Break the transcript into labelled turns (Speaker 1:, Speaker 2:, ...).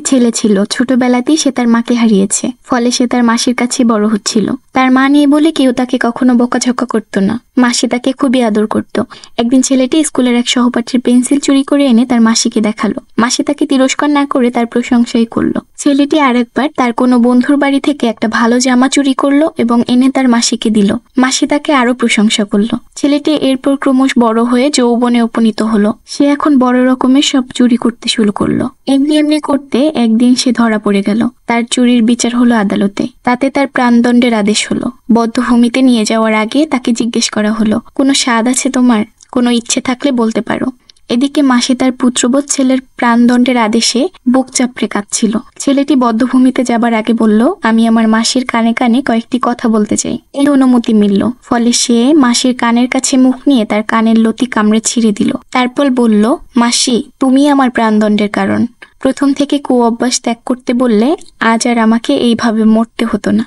Speaker 1: ছেলে ছিল, ছোটবেলাতেই সে তার মাকে হারিয়েছে, ফলে সে তার মাসির কাছে বড় হচ্ছিল। তার মা নেই বলে কেউ তাকে কখনো বকাঝকা করতো না, মাসি তাকে খুবই আদর করত। একদিন ছেলেটি স্কুলের এক সহপাঠীর পেন্সিল চুরি করে এনে তার মাসিকে দেখালো। মাসি তাকে তিরস্কার না করে তার প্রশংসাই করলো। ছেলেটি আরেকবার তার কোনো বন্ধুর বাড়ি থেকে একটা ভালো জামা চুরি করলো এবং এনে তার মাসিকে দিল। মাসি তাকে আরো প্রশংসা করলো। ছেলেটি এরপর ক্রমশ বড় হয়ে যৌবনে উপনীত হলো। সে এখন বড় রকমের সব চুরি করতে শুরু করলো। এমনি এমনি করতে একদিন সে ধরা পড়ে গেল। তার চুরির বিচার হলো আদালতে। তাতে তার প্রাণদণ্ডের আদেশ হলো। বধ্যভূমিতে নিয়ে যাওয়ার আগে তাকে জিজ্ঞেস করা হলো, কোনো স্বাদ আছে তোমার? কোনো ইচ্ছে থাকলে বলতে পারো। এদিকে মাসি তার পুত্রবোধ ছেলের প্রাণদণ্ডের আদেশে বুক চাপড়ে কাঁদছিল। ছেলেটি বধ্যভূমিতে যাবার আগে বলল, আমি আমার মাসির কানে কানে কয়েকটি কথা বলতে চাই। এই অনুমতি মিলল। ফলে সে মাসির কানের কাছে মুখ নিয়ে তার কানের লতি কামড়ে ছিঁড়ে দিল। তারপর বলল, মাসি, তুমি আমার প্রাণদণ্ডের কারণ। প্রথম থেকে কুঅভ্যাস ত্যাগ করতে বললে আজ আর আমাকে এইভাবে মরতে হতো না।